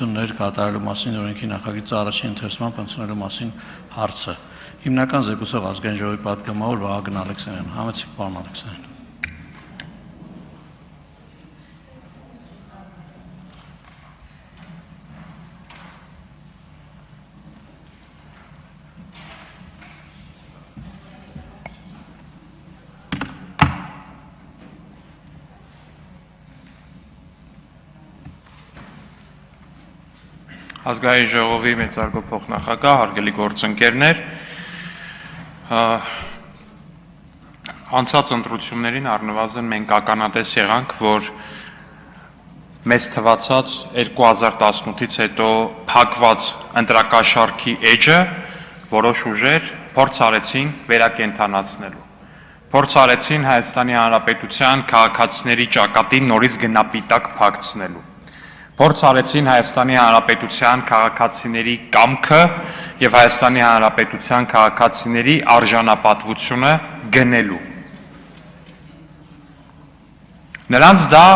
Կատարելու մասին օրենքի նախագիծը առաջին ընթերցման ընդունելու մասին հարցը։ Հիմնական զեկուցող ազգային ժողովի պատգամավոր Վահագն Ալեքսանյան։ Համեցեք, պարոն Ալեքսանյան։ Ազգային ժողովի մեծարգո փոխնախագահ, հարգելի գործընկերներ, անցած ընտրություններին առնվազն մենք ականատես եղանք, որ մեզ թվացած 2018-ից հետո փակված ընտրակաշառքի էջը որոշ ուժեր փորձ արեցին վերակենդանացնելու։ Փորձ արեցին Հայաստանի Հանրապետության քաղաքացիների ճակատին նորից գնապիտակ փակցնելու։ Փորձ արեցին Հայաստանի Հանրապետության քաղաքացիների կամքը եւ Հայաստանի Հանրապետության քաղաքացիների արժանապատվությունը գնելու։ Նրանց դա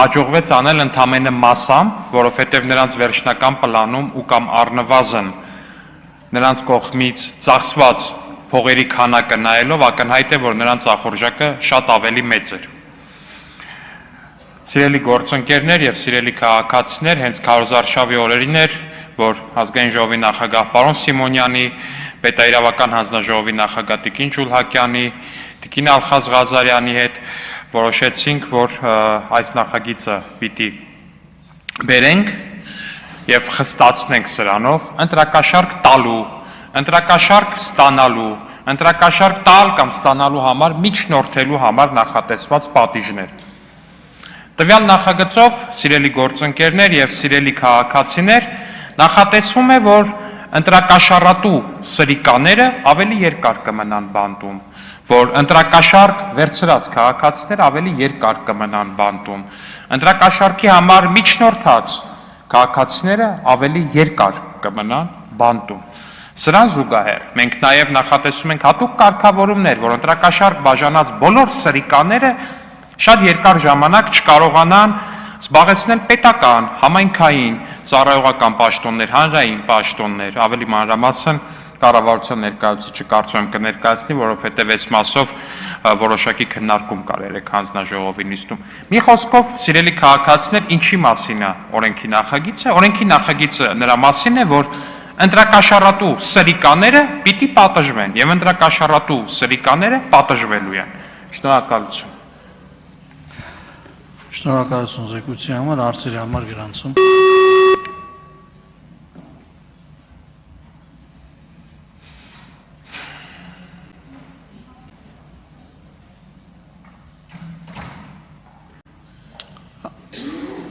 հաջողվեց անել ընդամենը մասամբ, որովհետեւ նրանց վերջնական պլանում ու կամ առնվազն նրանց կողմից ծախսված փողերի քանակը նայելով ակնհայտ է, որ նրանց ախորժակը շատ ավելի մեծ էր։ Սիրելի գործընկերներ եւ սիրելի քաղաքացիներ, հենց քարոզարշավի օրերին էր, որ ազգային ժողովի նախագահ պարոն Սիմոնյանի, պետաիրավական հանձնաժողովի նախագահ Տիկին Ջուլհակյանի, Տիկին Ալխազ Ղազարյանի հետ որոշեցինք, որ այս նախագիծը պիտի բերենք եւ խստացնենք սրանով ընտրակաշառք տալու, ընտրակաշառք ստանալու, ընտրակաշառք տալ կամ ստանալու համար միջնորդելու համար նախատեսված պատիժներ։ Տվյալ նախագծով, սիրելի գործընկերներ եւ սիրելի քաղաքացիներ, նախատեսվում է, որ ընտրակաշառատու սրիկաները ավելի երկար կմնան բանտում, որ ընտրակաշառք վերցրած քաղաքացիներ ավելի երկար կմնան բանտում, ընտրակաշառքի համար միջնորդած քաղաքացիները ավելի երկար կմնան բանտում։ Սրան զուգահեռ մենք նաեւ նախատեսում ենք հատուկ կարգավորումներ, որ ընտրակաշառք բաժանած բոլոր սրիկաները շատ երկար ժամանակ չկարողանան զբաղեցնել պետական, համայնքային, ծառայողական պաշտոններ, հանրային պաշտոններ, ավելի մանրամասն կառավարության ներկայացուցիչը կարծում եմ կներկայացնի, որովհետև այս մասով որոշակի քննարկում կար երեք հանձնաժողովի նիստում։ Մի խոսքով, սիրելի քաղաքացիներ, ինչի մասին է օրենքի նախագիծը։ Օրենքի նախագիծը նրա մասին է, որ ընտրակաշառատու սրիկաները պիտի պատժվեն եւ ընտրակաշառատու սրիկաները պատժվելու են։ Շնորհակալություն։ Շնորհակալություն զեկույցի համար, հարցերի համար գրանցում։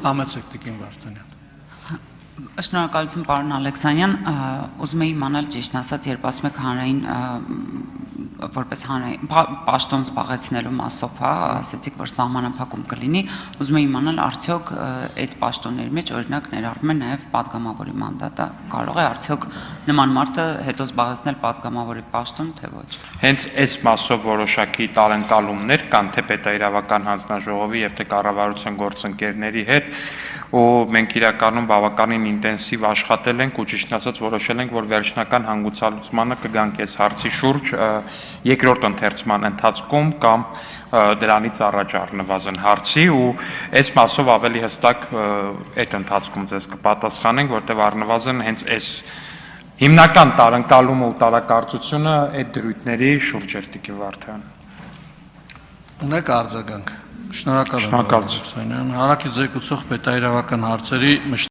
Համեցեք Տիկին Վարդանյան։ Շնորհակալություն պարոն Ալեքսանյան, ուզում եի իմանալ ճիշտ ասած, երբ ասում եք հանրային որպես հանրային պաշտոն զբաղեցնելու մասով, հա, ասեցիք, որ սահմանափակում կլինի, ուզում եի իմանալ արդյոք այդ պաշտոնների մեջ օրինակ ներառվում է նաև падգամավորի մանդատը, կարող է արդյոք նման մարդը հետո զբաղեցնել падգամավորի պաշտոն, թե ոչ։ Հենց այս մասով որոշակի տարընկալումներ կան թե պետաիրավական հանձնաժողովի եւ թե կառավարության գործընկերների հետ, ու մենք իրականում բավականին ինտենսիվ աշխատել ենք ու ճիշտ ասած որոշել ենք, որ վերջնական հանգուցալուծմանը կգանք այս հարցի շուրջ երկրորդ ընթերցման ընթացքում կամ դրանից առաջ առնվազն հարցի ու այս մասով ավելի հստակ այդ ընթացքում ձեզ կպատասխանենք, որտեղ առնվազն հենց այս հիմնական տարընկալումը ու տարակարծությունը այդ դրույթների շուրջ էր Տիկին Վարդան։ Ունեք արձագանք։ Շնորհակալ եմ։ Հարակից զեկուցող պետաիրավական հարցերի